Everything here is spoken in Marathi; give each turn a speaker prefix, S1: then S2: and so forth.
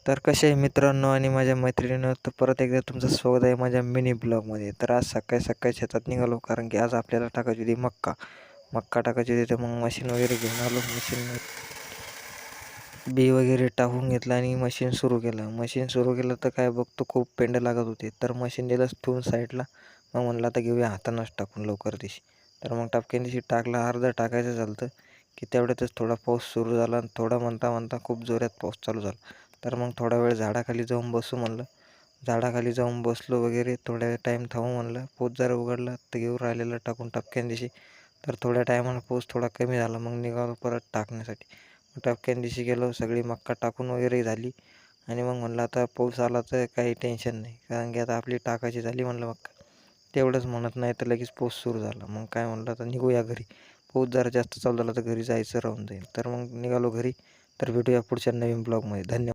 S1: तर कसे आहे मित्रांनो आणि माझ्या मैत्रिणींनो, तर परत एकदा तुमचं स्वागत आहे माझ्या मिनी ब्लॉगमध्ये. तर आज सकाळी सकाळी शेतात निघालो, कारण की आज आपल्याला टाकायची होती मक्का. मक्का टाकायची होती, तर मग मशीन वगैरे घेऊन आलो. मशीन बी वगैरे टाकून घेतलं आणि मशीन सुरू केलं. मशीन सुरू केलं तर काय बघतो, खूप पेंडे लागत होते. तर मशीन दिलंच ठेवून साईडला. मग म्हणलं आता घेऊया हातानंच टाकून लवकर दिशी. तर मग टपक्यान दिशी टाकला. अर्धा टाकायचं झालं की तेवढ्यातच थोडा पाऊस सुरू झाला आणि थोडा म्हणता म्हणता खूप जोरात पाऊस चालू झाला. तर मग थोडा वेळ झाडाखाली जाऊन बसू म्हणलं. झाडाखाली जाऊन बसलो वगैरे. थोड्या टाईम थांबू म्हणलं. पाऊस जरा उघडला तर घेऊन राहिलेलं टाकून टपक्यान दिशी. तर थोड्या टायमानं पाऊस थोडा कमी झाला. मग निघालो परत टाकण्यासाठी. टपक्यान दिशी गेलो. सगळी मक्का टाकून वगैरे झाली आणि मग म्हणलं आता पाऊस आला तर काही टेन्शन नाही, कारण की आता आपली टाकायची झाली म्हणलं मक्का. तेवढंच म्हणत नाही तर लगेच पाऊस सुरू झाला. मग काय म्हणलं आता निघूया घरी. पाऊस जरा जास्त चालू झाला तर घरी जायचं राहून जाईल. तर मग निघालो घरी. तर भेटूया पुढच्या नवीन ब्लॉगमध्ये. धन्यवाद.